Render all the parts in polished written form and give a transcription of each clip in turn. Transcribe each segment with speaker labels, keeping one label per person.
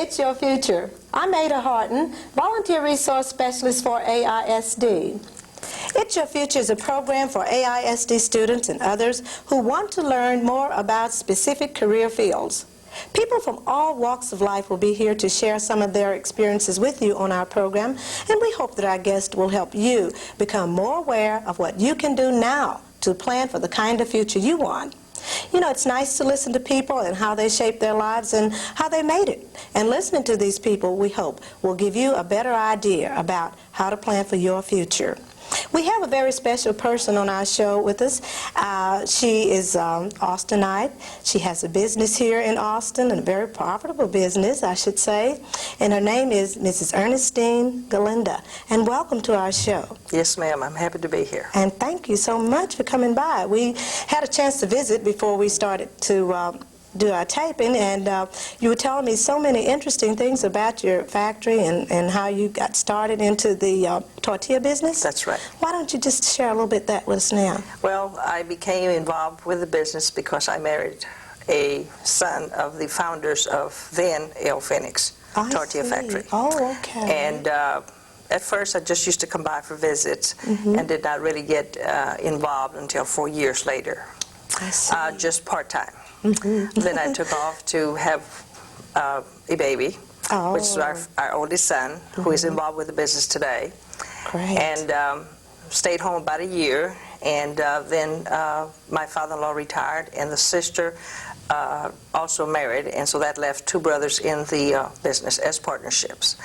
Speaker 1: It's Your Future. I'm Ada Harden, Volunteer Resource Specialist for AISD. It's Your Future is a program for AISD students and others who want to learn more about specific career fields. People from all walks of life will be here to share some of their experiences with you on our program, and we hope that our guests will help you become more aware of what you can do now to plan for the kind of future you want. You know, it's nice to listen to people and how they shaped their lives and how they made it. And listening to these people, we hope, will give you a better idea about how to plan for your future. We have a very special person on our show with us. She is Austinite. She has a business here in Austin, and a very profitable business, I should say. And her name is Mrs. Ernestine Galindo. And welcome to our show.
Speaker 2: Yes, ma'am. I'm happy to be here.
Speaker 1: And thank you so much for coming by. We had a chance to visit before we started to do our taping, and you were telling me so many interesting things about your factory and how you got started into the tortilla business.
Speaker 2: That's right.
Speaker 1: Why don't you just share a little bit that with us now?
Speaker 2: Well, I became involved with the business because I married a son of the founders of then El Phoenix Tortilla Factory.
Speaker 1: Oh, okay.
Speaker 2: And at first I just used to come by for visits and did not really get involved until 4 years later.
Speaker 1: I see.
Speaker 2: Just part-time. Then I took off to have a baby, which is our oldest son, who is involved with the business today.
Speaker 1: Great.
Speaker 2: And stayed home about a year, and then my father-in-law retired, and the sister also married, and so that left two brothers in the business as partnerships.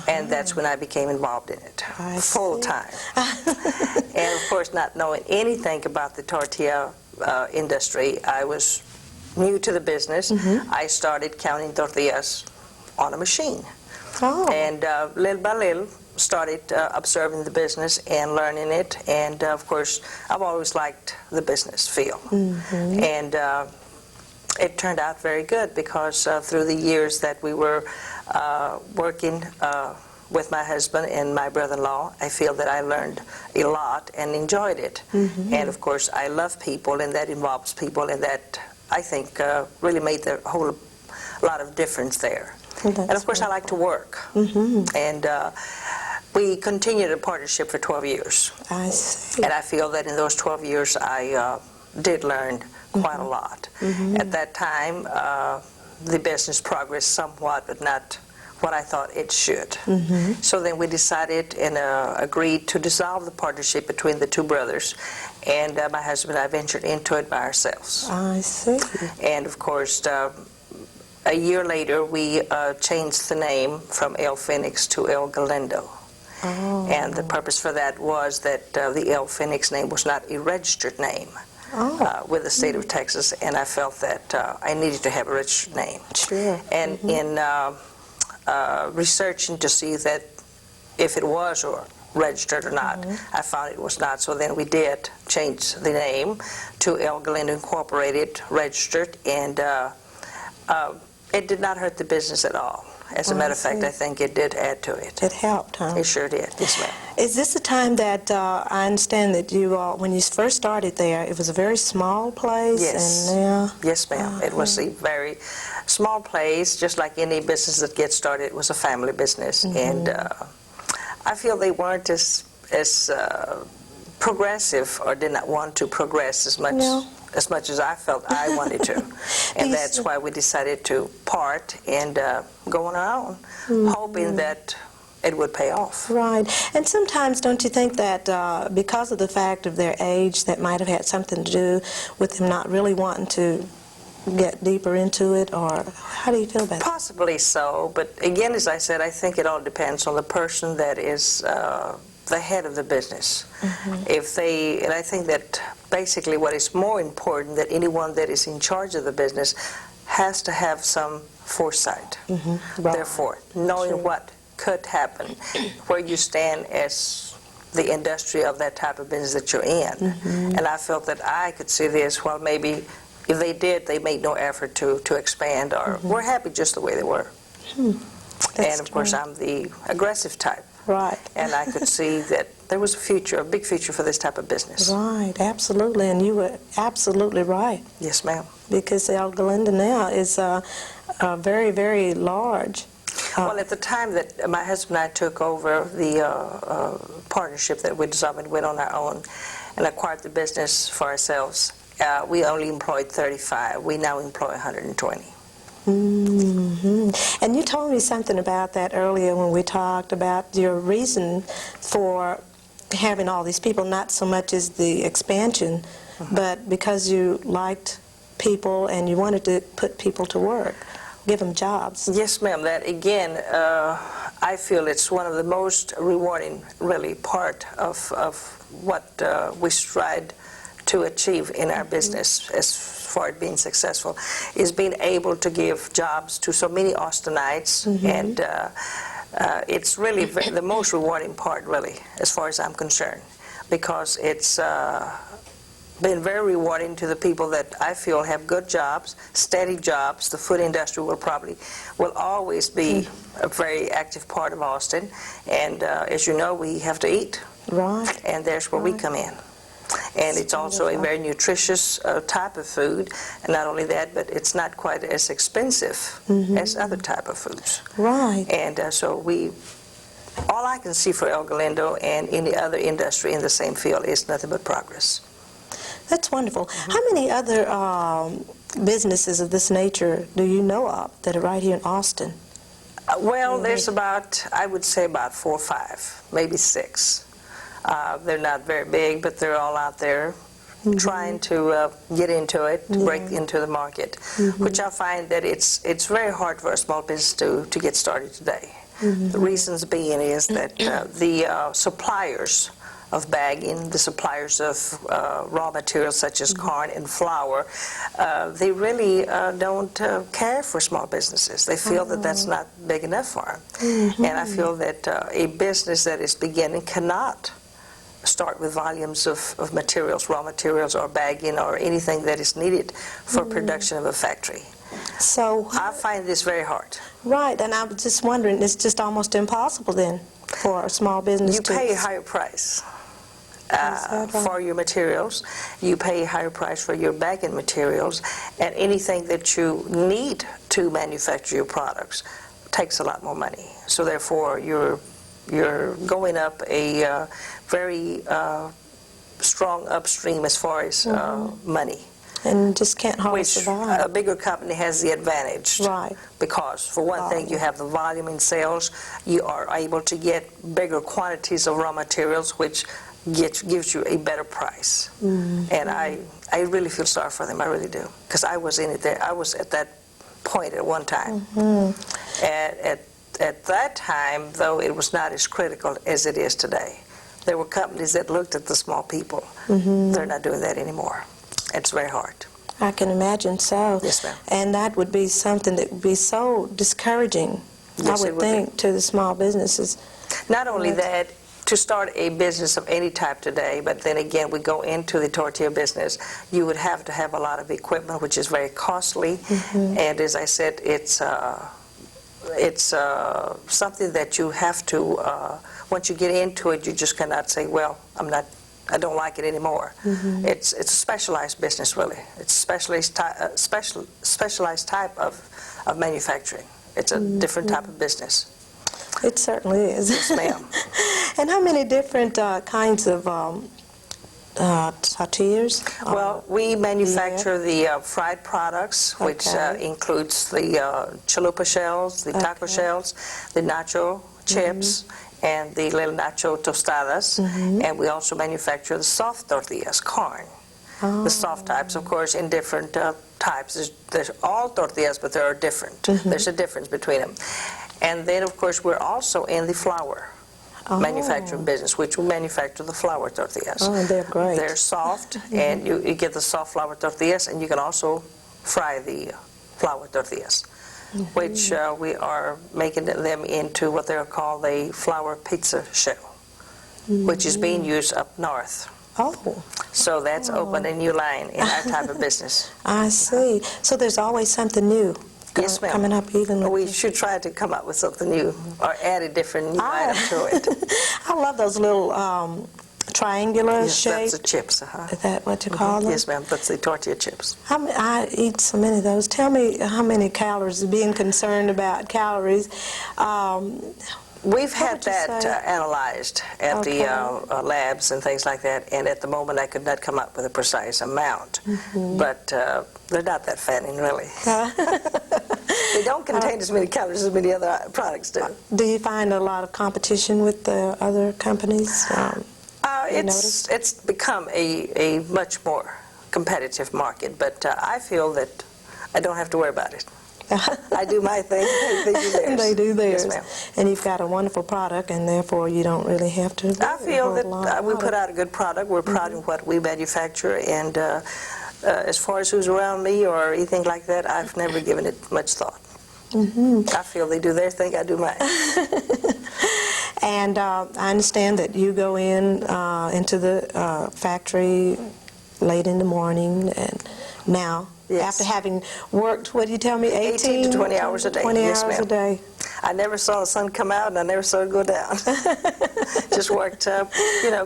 Speaker 2: And that's when I became involved in it, full-time. And of course, not knowing anything about the tortilla industry, I was new to the business. I started counting tortillas on a machine. And little by little started observing the business and learning it, and of course I've always liked the business field. And it turned out very good because through the years that we were working with my husband and my brother-in-law, I feel that I learned a lot and enjoyed it. And of course I love people, and that involves people, and that I think really made a whole lot of difference there. And of course I like to work. And we continued a partnership for 12 years.
Speaker 1: I see.
Speaker 2: And I feel that in those 12 years I did learn quite a lot. At that time the business progressed somewhat, but not what I thought it should. So then we decided and agreed to dissolve the partnership between the two brothers, and my husband and I ventured into it by ourselves.
Speaker 1: I see.
Speaker 2: And of course a year later we changed the name from El Phoenix to El Galindo. And the purpose for that was that the El Phoenix name was not a registered name with the state of Texas, and I felt that I needed to have a registered name.
Speaker 1: Sure.
Speaker 2: And in researching to see that if it was or registered or not, I found it was not. So then we did change the name to El Galindo Incorporated, registered, and it did not hurt the business at all. As a matter of fact, I think it did add to it.
Speaker 1: It helped, huh?
Speaker 2: It sure did. Yes, ma'am.
Speaker 1: Is this the time that I understand that you, when you first started there, it was a very small place?
Speaker 2: Yes.
Speaker 1: And now,
Speaker 2: yes, ma'am. It was a very small place, just like any business that gets started. It was a family business, and I feel they weren't as progressive, or did not want to progress as much as I felt I wanted to. And that's why we decided to part and go on our own, hoping that it would pay off.
Speaker 1: Right. And sometimes don't you think that because of the fact of their age, that might have had something to do with them not really wanting to get deeper into it, or how do you feel about that?
Speaker 2: Possibly so, but again, as I said, I think it all depends on the person that is the head of the business. If they, and I think that basically what is more important, that anyone that is in charge of the business has to have some foresight. Therefore, knowing what could happen, where you stand as the industry of that type of business that you're in. And I felt that I could see this, well, maybe if they did, they made no effort to expand, or were happy just the way they were. And of course, I'm the aggressive type.
Speaker 1: Right.
Speaker 2: And I could see that there was a future, a big future for this type of business.
Speaker 1: Right, absolutely, and you were absolutely right.
Speaker 2: Yes, ma'am.
Speaker 1: Because El Galindo now is very, very large.
Speaker 2: Well, at the time that my husband and I took over the partnership that we dissolved and went on our own and acquired the business for ourselves, we only employed 35. We now employ 120.
Speaker 1: And you told me something about that earlier when we talked about your reason for having all these people, not so much as the expansion, but because you liked people and you wanted to put people to work, give them jobs.
Speaker 2: Yes, ma'am. That, again, I feel it's one of the most rewarding, really, part of what we strive to achieve in our business as far as being successful, is being able to give jobs to so many Austinites, and it's really the most rewarding part, really, as far as I'm concerned, because it's been very rewarding to the people that I feel have good jobs, steady jobs. The food industry will always be a very active part of Austin, and as you know, we have to eat,
Speaker 1: Right.
Speaker 2: and there's where we come in. And it's also a very nutritious type of food, and not only that, but it's not quite as expensive as other type of foods.
Speaker 1: Right.
Speaker 2: And so all I can see for El Galindo and any other industry in the same field is nothing but progress.
Speaker 1: That's wonderful. How many other businesses of this nature do you know of that are right here in Austin?
Speaker 2: Well, there's about, I would say about 4 or 5, maybe 6. They're not very big, but they're all out there trying to get into it, to break into the market, which I find that it's very hard for a small business to get started today. The reasons being is that the suppliers of bagging, the suppliers of raw materials such as corn and flour, they really don't care for small businesses. They feel that that's not big enough for them. And I feel that a business that is beginning cannot start with volumes of materials, raw materials or bagging or anything that is needed for production of a factory.
Speaker 1: So
Speaker 2: I find this very hard.
Speaker 1: right, and I was just wondering, it's just almost impossible then for a small business
Speaker 2: You
Speaker 1: to...
Speaker 2: pay a higher price
Speaker 1: that right?
Speaker 2: for your materials. You pay a higher price for your bagging materials, and anything that you need to manufacture your products takes a lot more money. So therefore, you're going up a very strong upstream as far as money.
Speaker 1: And just can't hardly
Speaker 2: Which
Speaker 1: survive.
Speaker 2: a bigger company has the advantage.
Speaker 1: Right.
Speaker 2: Because, for one thing, you have the volume in sales. You are able to get bigger quantities of raw materials, which gives you a better price. And I really feel sorry for them. I really do. Because I was in it there. I was at that point at one time. At that time, though, it was not as critical as it is today. There were companies that looked at the small people. They're not doing that anymore. It's very hard.
Speaker 1: I can imagine so.
Speaker 2: Yes, ma'am.
Speaker 1: And that would be something that would be so discouraging,
Speaker 2: Yes,
Speaker 1: I
Speaker 2: it
Speaker 1: would
Speaker 2: would
Speaker 1: think, to the small businesses.
Speaker 2: Not only that, to start a business of any type today, but then again, we go into the tortilla business, you would have to have a lot of equipment, which is very costly. And as I said, it's something that you have to, once you get into it, you just cannot say, well, I don't like it anymore. It's a specialized business, really. It's a specialized type of manufacturing. It's a different type of business.
Speaker 1: It certainly is.
Speaker 2: Yes, ma'am.
Speaker 1: And how many different kinds of tortillas?
Speaker 2: Well, we manufacture the fried products, which includes the chalupa shells, the taco shells, the nacho chips, and the little nacho tostadas. And we also manufacture the soft tortillas, corn. The soft types, of course, in different types. There's all tortillas, but they are different. There's a difference between them. And then, of course, we're also in the flour manufacturing business, which we manufacture the flour tortillas.
Speaker 1: Oh, they're great.
Speaker 2: They're soft, and you get the soft flour tortillas, and you can also fry the flour tortillas, which we are making them into what they're called a flour pizza shell, which is being used up north.
Speaker 1: Oh.
Speaker 2: So that's opened a new line in our type of business.
Speaker 1: I see. So there's always something new.
Speaker 2: Yes, ma'am.
Speaker 1: Coming up even.
Speaker 2: We should try to come up with something new or add a different new item to it.
Speaker 1: I love those little triangular
Speaker 2: Yes,
Speaker 1: shape?
Speaker 2: that's the chips.
Speaker 1: Is that what you call them?
Speaker 2: Yes, ma'am. That's the tortilla chips.
Speaker 1: I eat so many of those. Tell me how many calories, being concerned about calories.
Speaker 2: We've
Speaker 1: What
Speaker 2: had
Speaker 1: would you
Speaker 2: that
Speaker 1: say?
Speaker 2: analyzed at
Speaker 1: Okay.
Speaker 2: the labs and things like that, and at the moment I could not come up with a precise amount. But they're not that fattening, really. They don't contain as many calories as many other products do.
Speaker 1: Do you find a lot of competition with the other companies?
Speaker 2: It's become a much more competitive market, but I feel that I don't have to worry about it. I do my thing, they do theirs.
Speaker 1: They do theirs.
Speaker 2: Yes, ma'am.
Speaker 1: And you've got a wonderful product, and therefore you don't really have to.
Speaker 2: I feel that we put out a good product. We're proud of what we manufacture, and as far as who's around me or anything like that, I've never given it much thought. I feel they do their thing, I do mine.
Speaker 1: And I understand that you go into the factory late in the morning, and now,
Speaker 2: Yes.
Speaker 1: after having worked, what do you tell me,
Speaker 2: 18 to 20 hours a day.
Speaker 1: 20
Speaker 2: Yes,
Speaker 1: hours a
Speaker 2: ma'am.
Speaker 1: day.
Speaker 2: I never saw the sun come out, and I never saw it go down. Just worked,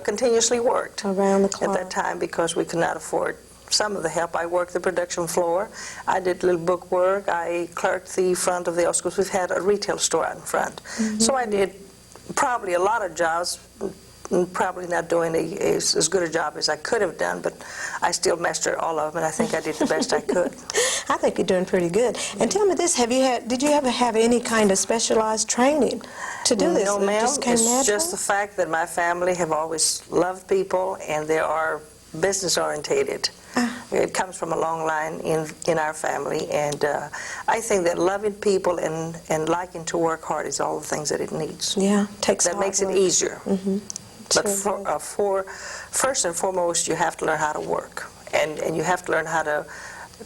Speaker 2: continuously worked
Speaker 1: Around the
Speaker 2: at
Speaker 1: clock.
Speaker 2: that time because we could not afford some of the help. I worked the production floor. I did little book work. I clerked the front of the office because we've had a retail store out in front. So I did probably a lot of jobs, probably not doing as good a job as I could have done, but I still mastered all of them, and I think I did the best I could.
Speaker 1: I think you're doing pretty good. And tell me this, did you ever have any kind of specialized training to do this?
Speaker 2: No,
Speaker 1: It
Speaker 2: ma'am.
Speaker 1: just came
Speaker 2: It's
Speaker 1: natural?
Speaker 2: just the fact that my family have always loved people, and they are business-orientated. It comes from a long line in our family, and I think that loving people and liking to work hard is all the things that it needs.
Speaker 1: Yeah, takes
Speaker 2: That
Speaker 1: hard
Speaker 2: makes it
Speaker 1: work.
Speaker 2: easier. But
Speaker 1: Sure
Speaker 2: first and foremost, you have to learn how to work, and you have to learn how to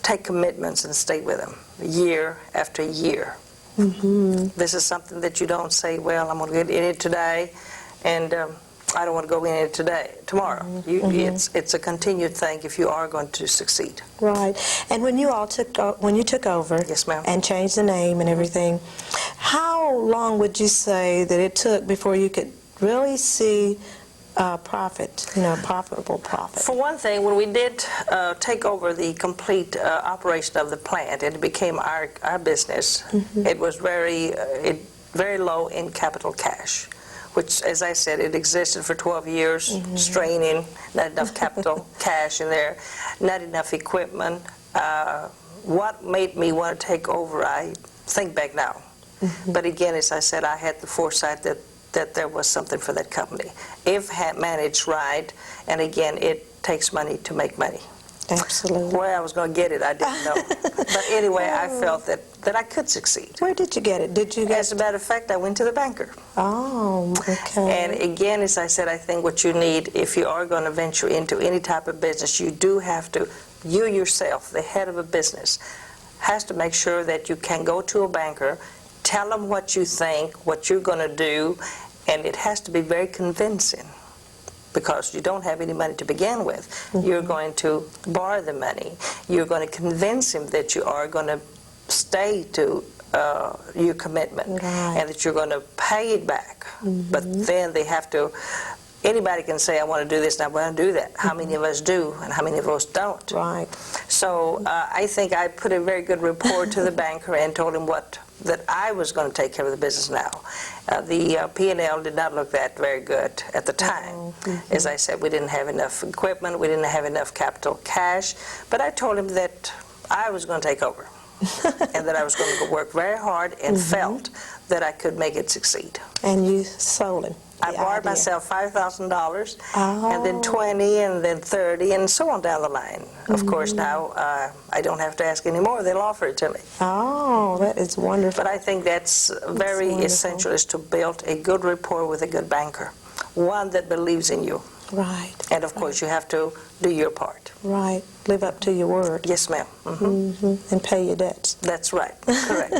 Speaker 2: take commitments and stay with them year after year. This is something that you don't say, well, I'm going to get in it today, and I don't want to go in it tomorrow. It's a continued thing if you are going to succeed.
Speaker 1: Right. And when you took over,
Speaker 2: Yes, ma'am.
Speaker 1: and changed the name and everything, how long would you say that it took before you could really see profit, profitable profit?
Speaker 2: For one thing, when we did take over the complete operation of the plant, and it became our business, it was very low in capital cash, which, as I said, it existed for 12 years, straining, not enough capital cash in there, not enough equipment. What made me want to take over, I think back now. But again, as I said, I had the foresight that there was something for that company, if managed right, and again, it takes money to make money.
Speaker 1: Absolutely.
Speaker 2: Where I was going to get it, I didn't know. But anyway, I felt that I could succeed.
Speaker 1: Where did you get it?
Speaker 2: As a matter of fact, I went to the banker.
Speaker 1: Oh, okay.
Speaker 2: And again, as I said, I think what you need, if you are going to venture into any type of business, you do have to, you yourself, the head of a business, has to make sure that you can go to a banker, tell them what you think, what you're going to do, and it has to be very convincing, because you don't have any money to begin with. You're going to borrow the money. You're going to convince him that you are going to stay to your commitment, and that you're going to pay it back. But then they have to, anybody can say, I want to do this and I want to do that. How many of us do, and how many of us don't?
Speaker 1: Right.
Speaker 2: So I think I put a very good report to the banker and told him that I was going to take care of the business now. The P&L did not look that very good at the time. As I said, we didn't have enough equipment, we didn't have enough capital cash, but I told him that I was going to take over and that I was going to work very hard and felt that I could make it succeed.
Speaker 1: And you sold him.
Speaker 2: I borrowed myself $5,000, and then 20, and then 30, and so on down the line. Of course, now I don't have to ask anymore. They'll offer it to me.
Speaker 1: Oh, that is wonderful.
Speaker 2: But I think that's very essential, is to build a good rapport with a good banker, one that believes in you.
Speaker 1: Right.
Speaker 2: And of course, you have to do your part.
Speaker 1: Right. Live up to your word.
Speaker 2: Yes, ma'am.
Speaker 1: And pay your debts.
Speaker 2: That's right. Correct.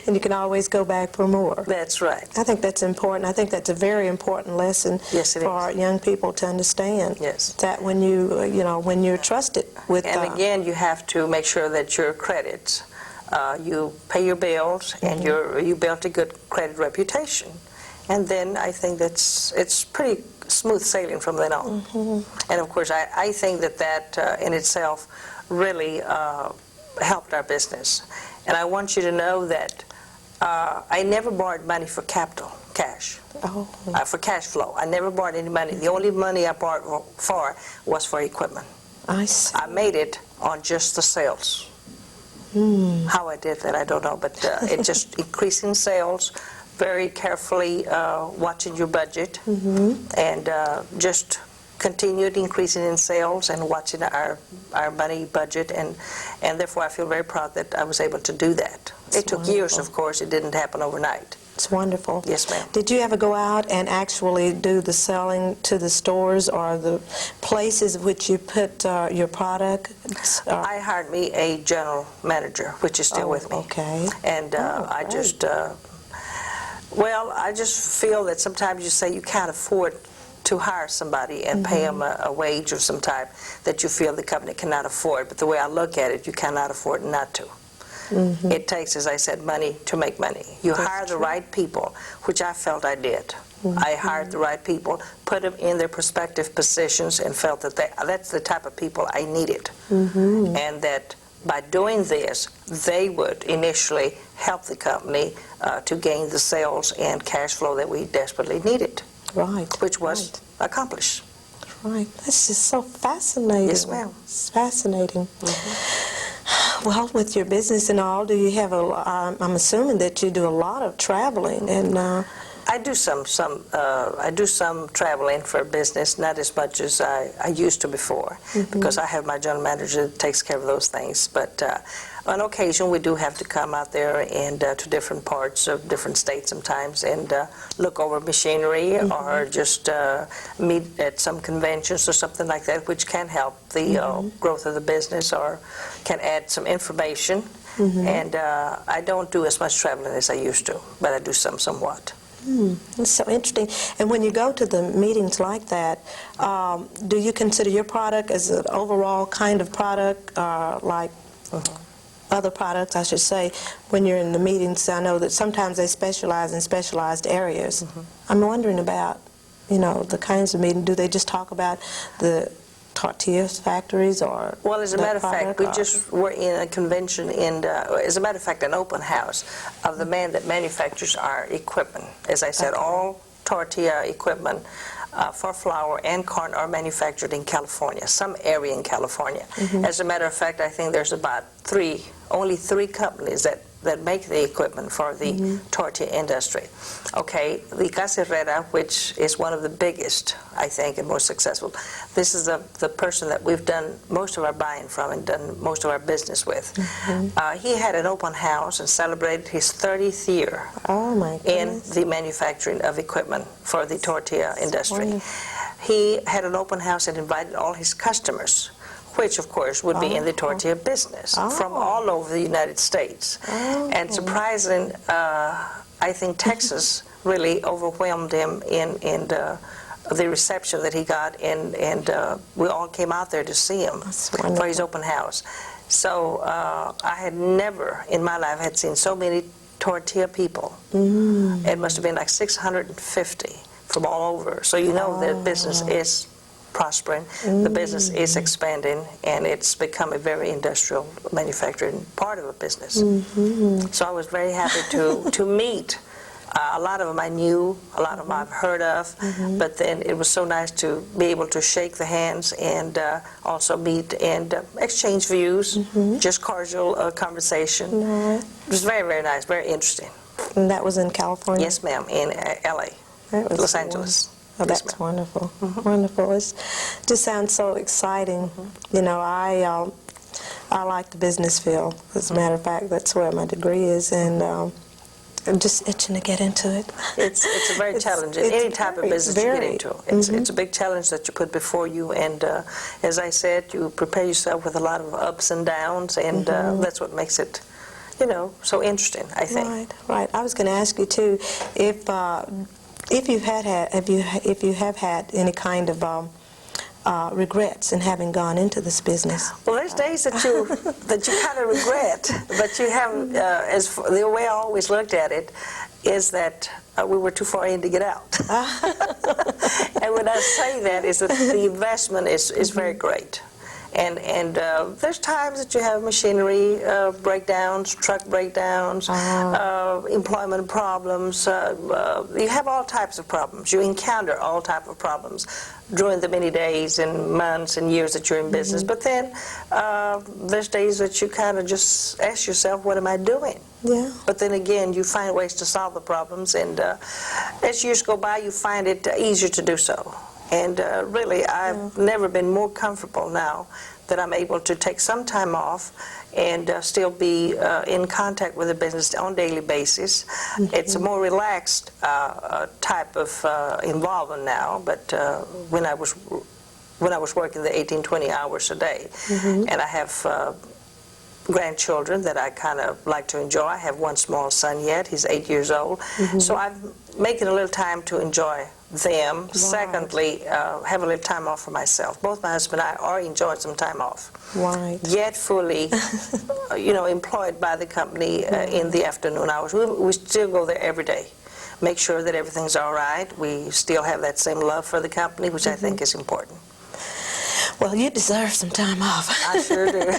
Speaker 1: And you can always go back for more.
Speaker 2: That's right.
Speaker 1: I think that's important. I think that's a very important lesson for our young people to understand.
Speaker 2: Yes.
Speaker 1: That when when you're trusted with.
Speaker 2: And again, you have to make sure that your credits, you pay your bills, and you built a good credit reputation. And then I think it's pretty smooth sailing from then on. And of course, I think that in itself really helped our business. And I want you to know that I never borrowed money for capital, cash, for cash flow. I never borrowed any money. The only money I borrowed for was for equipment.
Speaker 1: I see.
Speaker 2: I made it on just the sales. How I did that, I don't know, but it just increasing sales, very carefully watching your budget, and just continued increasing in sales and watching our money budget, and therefore I feel very proud that I was able to do that. It took years, of course. It didn't happen overnight.
Speaker 1: It's wonderful.
Speaker 2: Yes, ma'am.
Speaker 1: Did you ever go out and actually do the selling to the stores or the places which you put your product?
Speaker 2: I hired me a general manager, which is still with me.
Speaker 1: Okay.
Speaker 2: And I just, well, I just feel that sometimes you say you can't afford to hire somebody and pay them a wage of some type that you feel the company cannot afford. But the way I look at it, you cannot afford not to. It takes, as I said, money to make money. You hire the right people, which I felt I did. I hired the right people, put them in their prospective positions, and felt that that's the type of people I needed. And that by doing this, they would initially help the company to gain the sales and cash flow that we desperately needed.
Speaker 1: Right.
Speaker 2: Which was accomplished.
Speaker 1: Right. That's just so fascinating.
Speaker 2: Yes, ma'am.
Speaker 1: It's fascinating. Well, with your business and all, do you have I'm assuming that you do a lot of traveling, and
Speaker 2: I do some traveling for business, not as much as I used to before, because I have my general manager that takes care of those things. But on occasion, we do have to come out there and to different parts of different states sometimes and look over machinery or just meet at some conventions or something like that, which can help the growth of the business or can add some information. And I don't do as much traveling as I used to, but I do somewhat.
Speaker 1: That's so interesting. And when you go to the meetings like that, do you consider your product as an overall kind of product, like other products, I should say, when you're in the meetings? I know that sometimes they specialize in specialized areas. I'm wondering about, the kinds of meetings. Do they just talk about the tortillas factories or?
Speaker 2: Well, as a matter of fact, we just were in a convention and as a matter of fact, an open house of the man that manufactures our equipment. As I said, all tortilla equipment for flour and corn are manufactured in California, some area in California. As a matter of fact, I think there's about only three companies that make the equipment for the tortilla industry. Okay, the Caserrera, which is one of the biggest, I think, and most successful. This is the person that we've done most of our buying from and done most of our business with. He had an open house and celebrated his 30th year in the manufacturing of equipment for the tortilla industry. He had an open house and invited all his customers, which of course would be in the tortilla business from all over the United States. And surprising, I think Texas really overwhelmed him in the reception that he got, and we all came out there to see him for his open house. So I had never in my life had seen so many tortilla people. It must have been like 650 from all over. So you know that business is prospering, the business is expanding, and it's become a very industrial manufacturing part of a business. So I was very happy to meet. A lot of them I knew, a lot of them I've heard of, but then it was so nice to be able to shake the hands and also meet and exchange views, just cordial conversation. It was very, very nice, very interesting.
Speaker 1: And that was in California?
Speaker 2: Yes, ma'am, in L.A., Los Angeles.
Speaker 1: Oh, that's wonderful. Wonderful. It just sounds so exciting. I like the business field. As a matter of fact, that's where my degree is, and I'm just itching to get into it. It's
Speaker 2: a very challenging. Any type of business you get into, it's a big challenge that you put before you, and as I said, you prepare yourself with a lot of ups and downs, and that's what makes it, so interesting, I think.
Speaker 1: Right. I was going to ask you too, if you have had any kind of regrets in having gone into this business.
Speaker 2: Well, there's days that you kind of regret, but you have, as the way I always looked at it, is that we were too far in to get out. And when I say that, is that the investment is very great. And there's times that you have machinery breakdowns, truck breakdowns, employment problems. You have all types of problems. You encounter all types of problems during the many days and months and years that you're in business. But then there's days that you kind of just ask yourself, what am I doing?
Speaker 1: Yeah.
Speaker 2: But then again, you find ways to solve the problems, and as years go by, you find it easier to do so. And really, I've never been more comfortable now that I'm able to take some time off and still be in contact with the business on a daily basis. It's a more relaxed type of involvement now, but when I was working the 18, 20 hours a day, and I have grandchildren that I kind of like to enjoy. I have one small son yet. He's 8 years old. So I'm making a little time to enjoy them. Right. Secondly, have a little time off for myself. Both my husband and I are enjoying some time off.
Speaker 1: Right.
Speaker 2: Yet fully, employed by the company in the afternoon hours. We still go there every day. Make sure that everything's all right. We still have that same love for the company, which I think is important.
Speaker 1: Well, you deserve some time off.
Speaker 2: I sure do.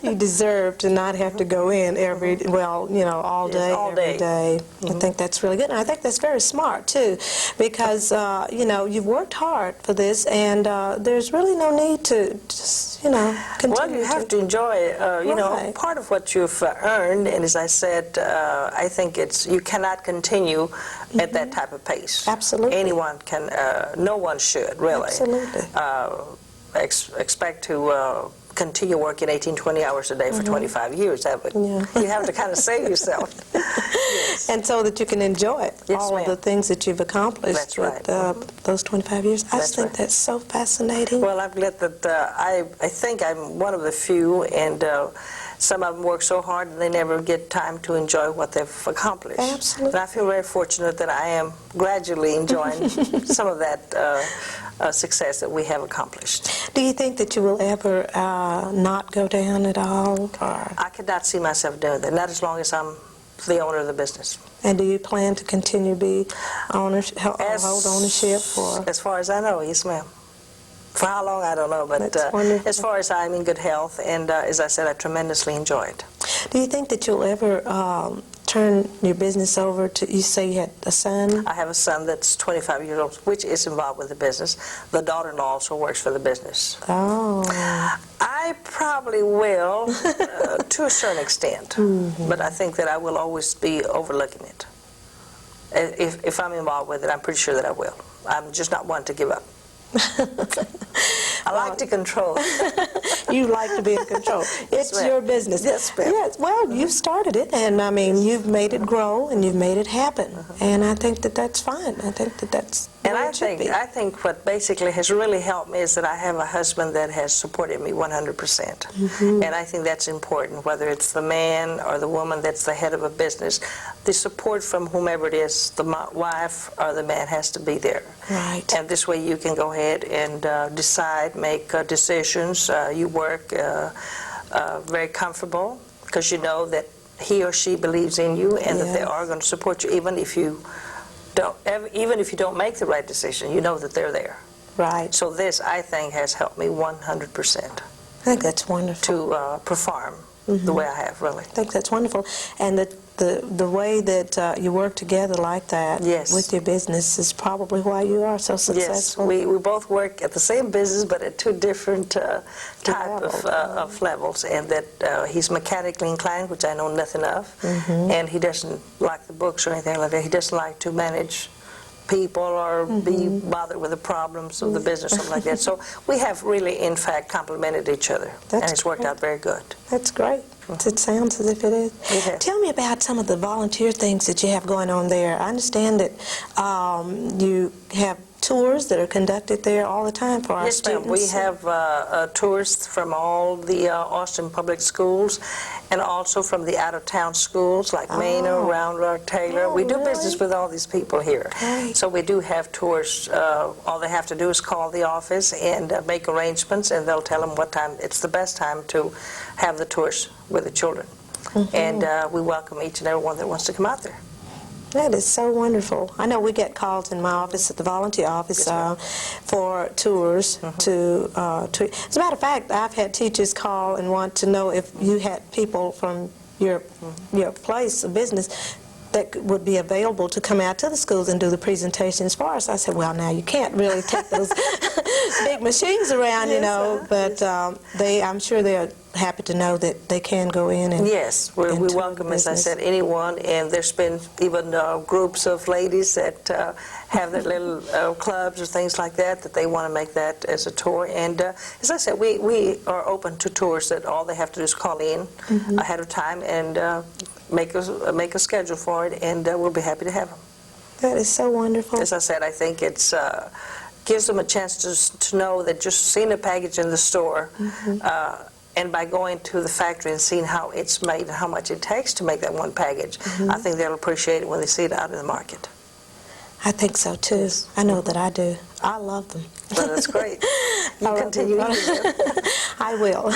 Speaker 1: You deserve to not have to go in every, all day, every day. I think that's really good. And I think that's very smart, too, because, you've worked hard for this, and there's really no need to just, continue.
Speaker 2: Well, you have to enjoy it.
Speaker 1: Right.
Speaker 2: Part of what you've earned, and as I said, I think you cannot continue at that type of pace.
Speaker 1: Absolutely.
Speaker 2: Anyone can, no one should, really.
Speaker 1: Absolutely.
Speaker 2: Expect to continue working 18, 20 hours a day for 25 years. You have to kind of save yourself. Yes.
Speaker 1: And so that you can enjoy all of the things that you've accomplished with those 25 years. I just think that's so fascinating.
Speaker 2: Well, I'm glad that I think I'm one of the few, and some of them work so hard and they never get time to enjoy what they've accomplished.
Speaker 1: Absolutely.
Speaker 2: And I feel very fortunate that I am gradually enjoying some of that success that we have accomplished.
Speaker 1: Do you think that you will ever not go down at all? Or?
Speaker 2: I could not see myself doing that, not as long as I'm the owner of the business.
Speaker 1: And do you plan to continue to be hold ownership? Or?
Speaker 2: As far as I know, yes, ma'am. For how long, I don't know, but as far as I'm in good health, and as I said, I tremendously enjoy it.
Speaker 1: Do you think that you'll ever turn your business over to, you say you had a son?
Speaker 2: I have a son that's 25 years old, which is involved with the business. The daughter-in-law also works for the business.
Speaker 1: Oh.
Speaker 2: I probably will, to a certain extent, but I think that I will always be overlooking it. If I'm involved with it, I'm pretty sure that I will. I'm just not one to give up. I like to control.
Speaker 1: You like to be in control. It's your business.
Speaker 2: Yes, ma'am.
Speaker 1: Yes, well, you've started it, and I mean, you've made it grow, and you've made it happen. And I think that that's fine. I think that that's
Speaker 2: And I think what basically has really helped me is that I have a husband that has supported me 100%. And I think that's important, whether it's the man or the woman that's the head of a business. The support from whomever it is, the wife or the man, has to be there.
Speaker 1: Right.
Speaker 2: And this way you can go ahead and decide, make decisions. You work very comfortable because you know that he or she believes in you, and that they are going to support you even if you don't make the right decision. You know that they're there.
Speaker 1: Right.
Speaker 2: So this, I think, has helped me 100%.
Speaker 1: I think that's wonderful.
Speaker 2: To perform the way I have, really.
Speaker 1: I think that's wonderful. And the way that you work together like that with your business is probably why you are so successful.
Speaker 2: Yes, we both work at the same business, but at two different type of levels. And that he's mechanically inclined, which I know nothing of, and he doesn't like the books or anything like that. He doesn't like to manage people or be bothered with the problems of the business, something like that. So we have really, in fact, complemented each other, and it's worked out very good.
Speaker 1: That's great. It sounds as if it is. Tell me about some of the volunteer things that you have going on there. I understand that you have tours that are conducted there all the time for our students.
Speaker 2: Yes, ma'am. We have tours from all the Austin public schools, and also from the out-of-town schools like Manor, Round Rock, Taylor. We do business with all these people here.
Speaker 1: Right.
Speaker 2: So we do have tours. All they have to do is call the office and make arrangements, and they'll tell them what time it's the best time to have the tours with the children. And we welcome each and every one that wants to come out there.
Speaker 1: That is so wonderful. I know we get calls in my office, at the volunteer office, for tours to. As a matter of fact, I've had teachers call and want to know if you had people from your place of business that would be available to come out to the schools and do the presentations for us. I said, well, now you can't really take those big machines around, you know, but I'm sure they're happy to know that they can go in and
Speaker 2: yes, we welcome, as I said, anyone, and there's been even groups of ladies that have their little clubs or things like that they want to make that as a tour. And as I said, we are open to tours that all they have to do is call in ahead of time and make a schedule for it, and we'll be happy to have them.
Speaker 1: That is so wonderful.
Speaker 2: As I said, I think it's gives them a chance to know that just seeing a package in the store and by going to the factory and seeing how it's made and how much it takes to make that one package, I think they'll appreciate it when they see it out in the market.
Speaker 1: I think so too. Yes. I know that I do. I love them.
Speaker 2: Well, that's great. You continue eating them.
Speaker 1: I will.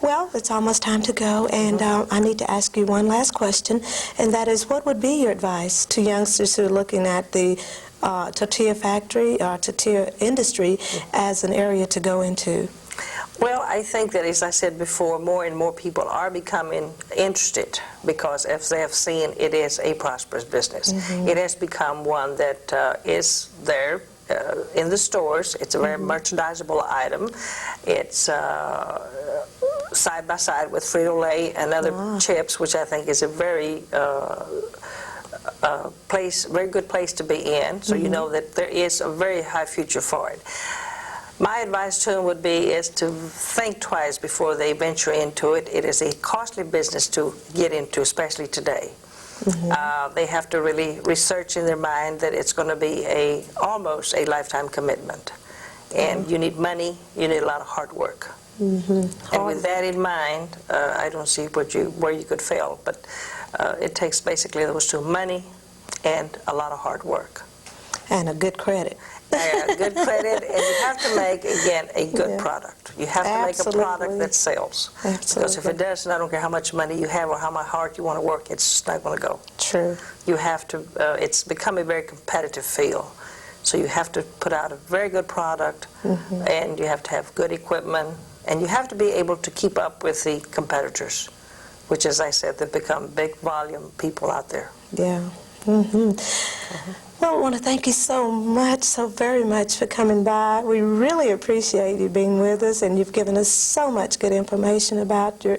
Speaker 1: Well, it's almost time to go, and I need to ask you one last question, and that is, what would be your advice to youngsters who are looking at the tortilla factory, tortilla industry as an area to go into?
Speaker 2: Well, I think that, as I said before, more and more people are becoming interested because, as they have seen, it is a prosperous business. It has become one that is there in the stores. It's a very merchandisable item. It's side by side with Frito-Lay and other chips, which I think is a very very good place to be in. So you know that there is a very high future for it. My advice to them would be is to think twice before they venture into it. It is a costly business to get into, especially today. They have to really research in their mind that it's going to be almost a lifetime commitment. And you need money, you need a lot of hard work. And with that in mind, I don't see where you could fail. But it takes basically those two: money and a lot of hard work.
Speaker 1: And a good credit.
Speaker 2: Good credit, and you have to make, again, a good product. You have to make a product that sells. Because if it doesn't, I don't care how much money you have or how hard you want to work, it's just not going to go.
Speaker 1: True.
Speaker 2: You have to, it's become a very competitive field. So you have to put out a very good product, and you have to have good equipment, and you have to be able to keep up with the competitors, which, as I said, they've become big volume people out there.
Speaker 1: Yeah. Well, I want to thank you so much, so very much for coming by. We really appreciate you being with us, and you've given us so much good information about your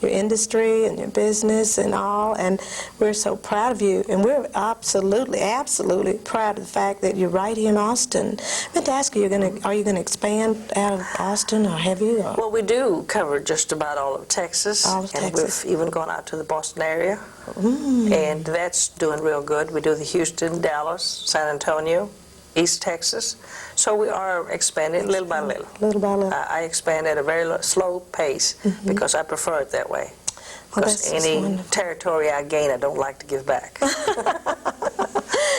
Speaker 1: industry and your business and all, and we're so proud of you, and we're absolutely proud of the fact that you're right here in Austin. I meant to ask you, are you going to expand out of Austin, or have you? Or?
Speaker 2: Well, we do cover just about all of Texas, and we've even gone out to the Boston area, and that's doing real good. We do the Houston, Dallas, San Antonio, East Texas. So we are expanding little by little. Little by little. I expand at a very slow pace because I prefer it that way. Because any territory I gain, I don't like to give back.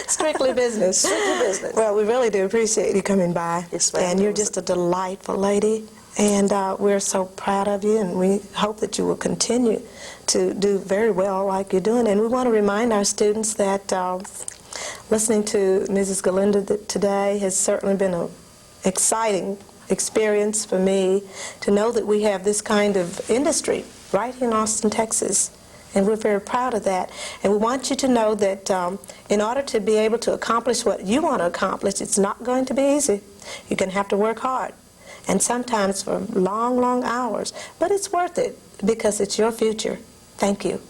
Speaker 1: Strictly business.
Speaker 2: Strictly business.
Speaker 1: Well, we really do appreciate you coming by.
Speaker 2: Yes, ma'am.
Speaker 1: And you're just a delightful lady. And we're so proud of you, and we hope that you will continue to do very well like you're doing. And we want to remind our students that listening to Mrs. Galindo today has certainly been an exciting experience for me to know that we have this kind of industry right here in Austin, Texas. And we're very proud of that. And we want you to know that in order to be able to accomplish what you want to accomplish, it's not going to be easy. You're going to have to work hard, and sometimes for long, long hours. But it's worth it because it's your future. Thank you.